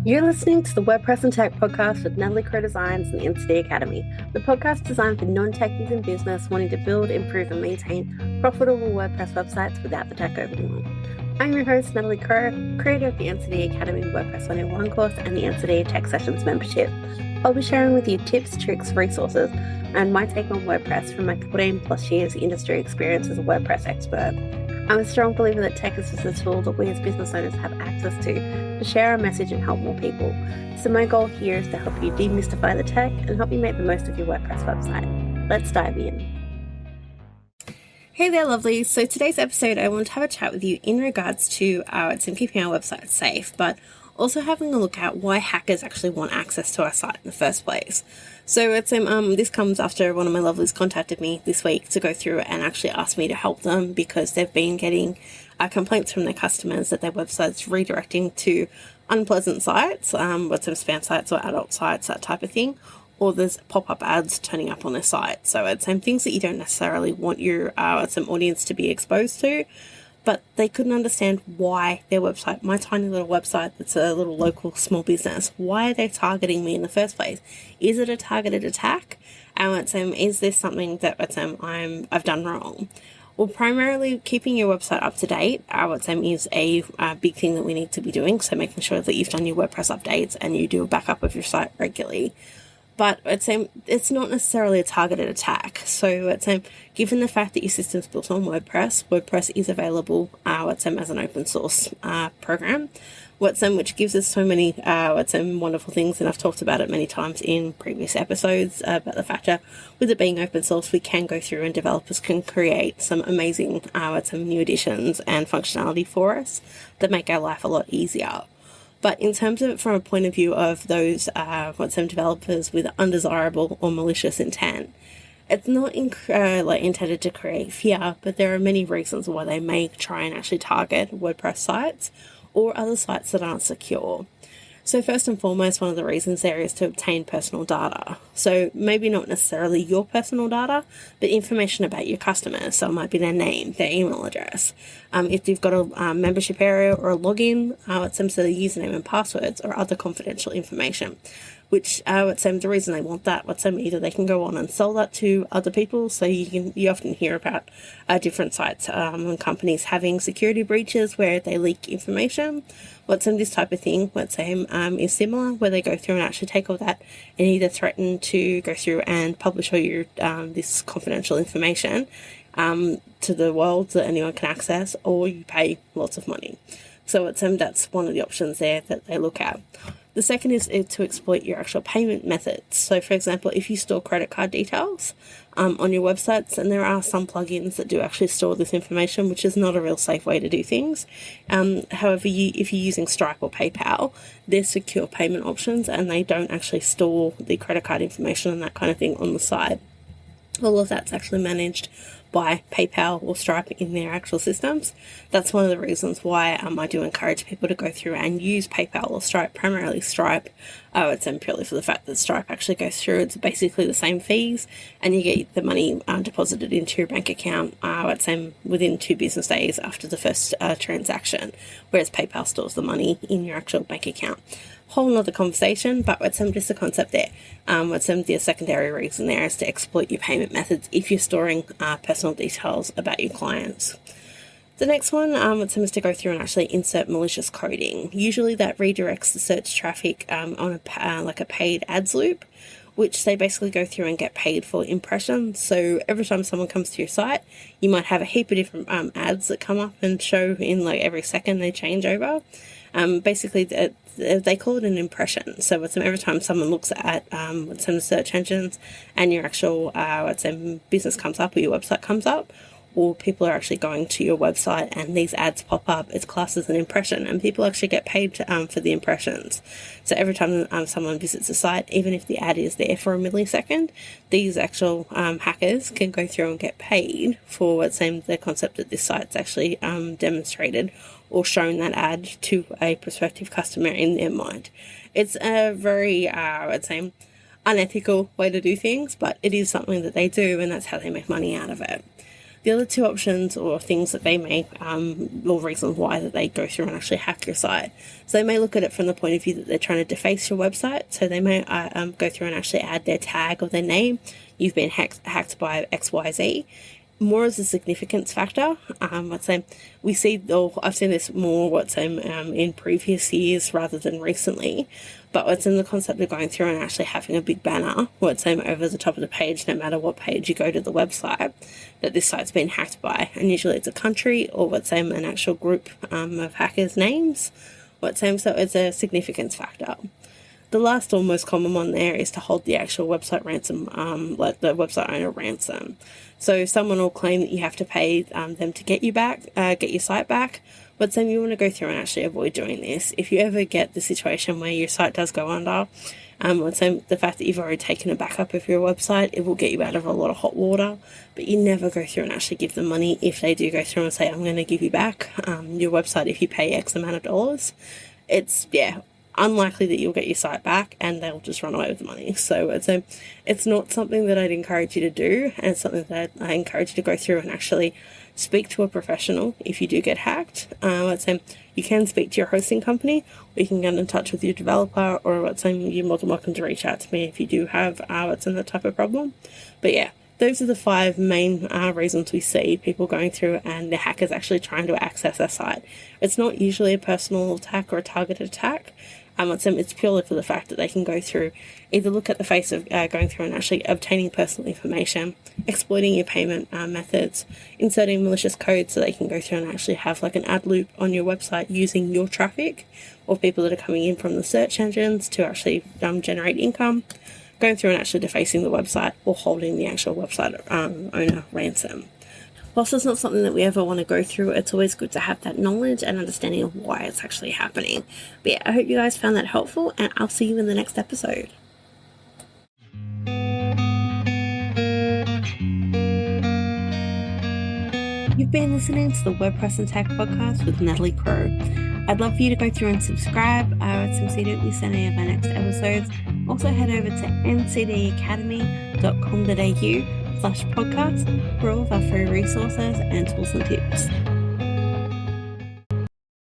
You're listening to the WordPress and Tech podcast with Natalie Crow Designs and the NCD Academy, the podcast designed for non-techies in business wanting to build, improve, and maintain profitable WordPress websites without the tech overwhelm. I'm your host, Natalie Crow, creator of the NCD Academy WordPress 101 course and the NCD Tech Sessions membership. I'll be sharing with you tips, tricks, resources, and my take on WordPress from my 14 plus years industry experience as a WordPress expert. I'm a strong believer that tech is just a tool that we as business owners have access to share our message and help more people. So my goal here is to help you demystify the tech and help you make the most of your WordPress website. Let's dive in. Hey there, lovelies. So today's episode, I want to have a chat with you in regards to keeping our website safe, but also having a look at why hackers actually want access to our site in the first place. So this comes after one of my lovelies contacted me this week to go through and actually ask me to help them because they've been getting complaints from their customers that their website's redirecting to unpleasant sites, spam sites or adult sites, that type of thing, or there's pop-up ads turning up on their site. So it's things that you don't necessarily want your audience to be exposed to, but they couldn't understand why their website, my tiny little website that's a little local small business, why are they targeting me in the first place? Is it a targeted attack? And is this something that I've done wrong? Well, primarily keeping your website up to date, is a big thing that we need to be doing. So making sure that you've done your WordPress updates and you do a backup of your site regularly. But it's not necessarily a targeted attack. So given the fact that your system's built on WordPress, WordPress is available as an open source program. Which gives us so many wonderful things, and I've talked about it many times in previous episodes about the fact that with it being open source, we can go through and developers can create some amazing new additions and functionality for us that make our life a lot easier. But in terms of from a point of view of those developers with undesirable or malicious intent, it's not intended to create fear, but there are many reasons why they may try and actually target WordPress sites or other sites that aren't secure. So first and foremost, one of the reasons there is to obtain personal data. So maybe not necessarily your personal data, but information about your customers. So it might be their name, their email address. If you've got a membership area or a login, so the username and passwords or other confidential information. Which the reason they want that, either they can go on and sell that to other people. So you often hear about different sites and companies having security breaches where they leak information. This type of thing, is similar, where they go through and actually take all that and either threaten to go through and publish all your this confidential information to the world that anyone can access, or you pay lots of money. So that's one of the options there that they look at. The second is to exploit your actual payment methods. So, for example, if you store credit card details on your websites, and there are some plugins that do actually store this information, which is not a real safe way to do things. However, if you're using Stripe or PayPal, they're secure payment options, and they don't actually store the credit card information and that kind of thing on the side. All of that's actually managed by PayPal or Stripe in their actual systems. That's one of the reasons why I do encourage people to go through and use PayPal or Stripe, primarily Stripe. It's purely for the fact that Stripe actually goes through. It's basically the same fees, and you get the money deposited into your bank account within 2 business days after the first transaction, whereas PayPal stores the money in your actual bank account. Whole nother conversation, but just a concept there. The secondary reason there is to exploit your payment methods if you're storing personal details about your clients. The next one is to go through and actually insert malicious coding. Usually that redirects the search traffic on a paid ads loop, which they basically go through and get paid for impressions. So every time someone comes to your site, you might have a heap of different ads that come up and show in every second they change over. They call it an impression. So every time someone looks at some search engines and your actual business comes up or your website comes up, or people are actually going to your website and these ads pop up, it's classed as an impression, and people actually get paid for the impressions. So every time someone visits a site, even if the ad is there for a millisecond, these actual hackers can go through and get paid for the concept that this site's actually demonstrated or shown that ad to a prospective customer in their mind. It's a very, unethical way to do things, but it is something that they do, and that's how they make money out of it. The other two options or things that they may, or reasons why that they go through and actually hack your site. So they may look at it from the point of view that they're trying to deface your website. So they may go through and actually add their tag or their name. You've been hacked by XYZ. More as a significance factor. I'd say we see, or I've seen this more in previous years rather than recently, but what's in the concept of going through and actually having a big banner over the top of the page, no matter what page you go to the website, that this site's been hacked by, and usually it's a country or an actual group of hackers' names. So it's a significance factor. The last or most common one there is to hold the actual website ransom, like the website owner ransom. So someone will claim that you have to pay them to get your site back. But then you want to go through and actually avoid doing this. If you ever get the situation where your site does go under, the fact that you've already taken a backup of your website, it will get you out of a lot of hot water. But you never go through and actually give them money if they do go through and say, I'm going to give you back your website if you pay X amount of dollars. It's unlikely that you'll get your site back, and they'll just run away with the money. So it's not something that I'd encourage you to do, and it's something that I encourage you to go through and actually speak to a professional if you do get hacked. You can speak to your hosting company, or you can get in touch with your developer, or you're more than welcome to reach out to me if you do have that type of problem. But yeah, those are the 5 main reasons we see people going through and the hackers actually trying to access our site. It's not usually a personal attack or a targeted attack. It's purely for the fact that they can go through, either look at the face of going through and actually obtaining personal information, exploiting your payment methods, inserting malicious code so they can go through and actually have like an ad loop on your website using your traffic or people that are coming in from the search engines to actually generate income, going through and actually defacing the website or holding the actual website owner ransom. Whilst it's not something that we ever want to go through, it's always good to have that knowledge and understanding of why it's actually happening. But yeah, I hope you guys found that helpful, and I'll see you in the next episode. You've been listening to the WordPress and Tech podcast with Natalie Crow. I'd love for you to go through and subscribe so you don't miss any of our next episodes. Also head over to ncdacademy.com.au/podcast for all of our free resources and tools and tips.